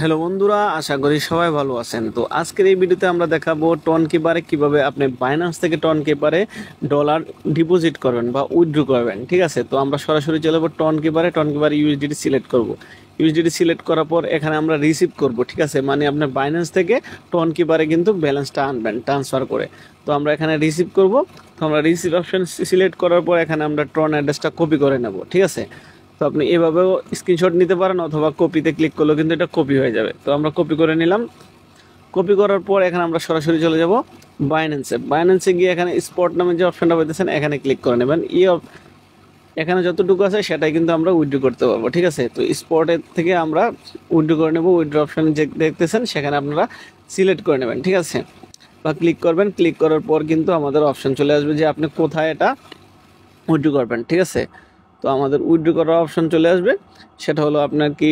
Hello বন্ধুরা, আশা করি সবাই ভালো আছেন। তো আজকের এই ভিডিওতে আমরা দেখাবো টন কিপারে কিভাবে আপনি বাইন্যান্স থেকে টন কিপারে ডলার ডিপোজিট করবেন বা উইথড্র করবেন। ঠিক আছে, তো আমরা সরাসরি চলে যাবো টন কিপারে ইউএসডিটি সিলেক্ট করব। ইউএসডিটি সিলেক্ট করার পর এখানে আমরা রিসিভ করব। ঠিক আছে, মানে আপনার বাইন্যান্স থেকে টন কিপারে কিন্তু ব্যালেন্সটা আনবেন ট্রান্সফার করে। তো আমরা এখানে রিসিভ করব। তো আমরা রিসিভ অপশন সিলেক্ট করার পর এখানে আমরা টন অ্যাড্রেসটা কপি করে নেব। ঠিক আছে, তো আপনি এভাবেও স্ক্রিনশট নিতে পারেন অথবা কপিতে ক্লিক করলেও কিন্তু এটা কপি হয়ে যাবে। তো আমরা কপি করে নিলাম। কপি করার পর এখানে আমরা সরাসরি চলে যাব বাইন্যান্সে গিয়ে এখানে স্পট নামে যে অপশনটা পাইতেছেন এখানে ক্লিক করে নেবেন। এখানে যতটুকু আছে সেটাই কিন্তু আমরা উইথড্র করতে পারবো। ঠিক আছে, তো স্পটের থেকে আমরা উইথড্র করে নেব। উইথড্র অপশন যে দেখতেছেন সেখানে আপনারা সিলেক্ট করে নেবেন। ঠিক আছে, বা ক্লিক করবেন। ক্লিক করার পর কিন্তু আমাদের অপশন চলে আসবে যে আপনি কোথায় এটা উইথড্র করবেন। ঠিক আছে, তো আমাদের উইথড্র করার অপশন চলে আসবে। সেটা হলো আপনার কি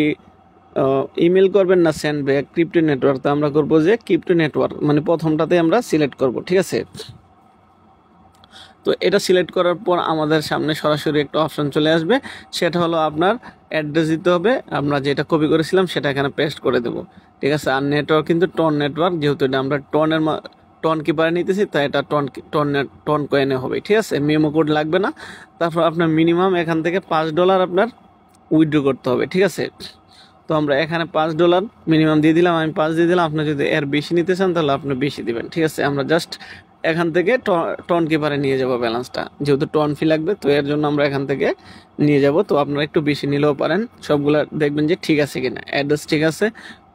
ইমেল করবেন না সেন্ড ব্যাক ক্রিপ্টো নেটওয়ার্ক। তো আমরা করবো যে ক্রিপ্টো নেটওয়ার্ক, মানে প্রথমটাতে আমরা সিলেক্ট করব। ঠিক আছে, তো এটা সিলেক্ট করার পর আমাদের সামনে সরাসরি একটা অপশন চলে আসবে। সেটা হলো আপনার অ্যাড্রেস দিতে হবে। আমরা যেটা কপি করেছিলাম সেটা এখানে পেস্ট করে দেবো। ঠিক আছে, আর নেটওয়ার্ক কিন্তু টন নেটওয়ার্ক, যেহেতু এটা আমরা টন কিপারে নিতেছি তাই এটা টন কয়েনে হবে। ঠিক আছে, মেমো কোড লাগবে না। তারপর আপনার মিনিমাম এখান থেকে $5 আপনার উইথড্র করতে হবে। ঠিক আছে, তো আমরা এখানে $5 মিনিমাম দিয়ে দিলাম। আমি 5 দিয়ে দিলাম। আপনি যদি এর বেশি নিতে চান তাহলে আপনি বেশি দিবেন। ঠিক আছে, আমরা জাস্ট এখান থেকে টন কিপারে নিয়ে যাব ব্যালেন্সটা, যেহেতু টন ফি লাগবে তো এর জন্য আমরা এখান থেকে নিয়ে যাব। তো আপনারা একটু বেশি নিলেও পারেন। সবগুলা দেখবেন যে ঠিক আছে কিনা, অ্যাড্রেস ঠিক আছে,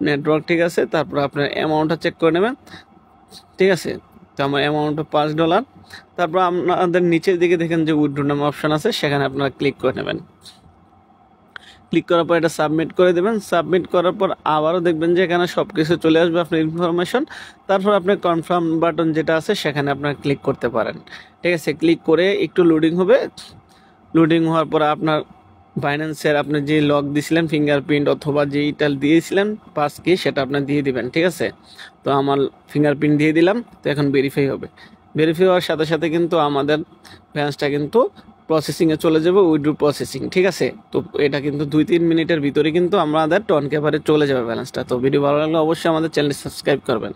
নেটওয়ার্ক ঠিক আছে, তারপর আপনার অ্যামাউন্টটা চেক করে নেবেন। ঠিক আছে, তো আমার অ্যামাউন্টটা $5। তারপর আপনাদের নিচের দিকে দেখেন যে উইথড্র নামে অপশন আছে, সেখানে আপনারা ক্লিক করে নেবেন। ক্লিক করার পর এটা সাবমিট করে দেবেন। সাবমিট করার পর আবারও দেখবেন যে এখানে সব কিছু চলে আসবে আপনার ইনফরমেশন। তারপর আপনি কনফার্ম বাটন যেটা আছে সেখানে আপনার ক্লিক করতে পারেন। ঠিক আছে, ক্লিক করে একটু লোডিং হবে। লোডিং হওয়ার পর আপনার বাইন্যান্সের আপনি যে লক দিয়েছিলেন ফিঙ্গারপ্রিন্ট অথবা যেইটা দিয়েছিলেন পাস কি সেটা আপনার দিয়ে দিবেন। ঠিক আছে, তো আমার ফিঙ্গারপ্রিন্ট দিয়ে দিলাম। তো এখন ভেরিফাই হবে। ভেরিফাই হওয়ার সাথে সাথে কিন্তু আমাদের ব্যালেন্সটা কিন্তু প্রসেসিংয়ে চলে যাবে, উইথড্র প্রসেসিং। ঠিক আছে, তো এটা কিন্তু 2-3 মিনিটের ভিতরে কিন্তু আমাদের টন কিপারে চলে যাবে ব্যালেন্সটা। তো ভিডিও ভালো লাগলে অবশ্যই আমাদের চ্যানেলটি সাবস্ক্রাইব করবেন।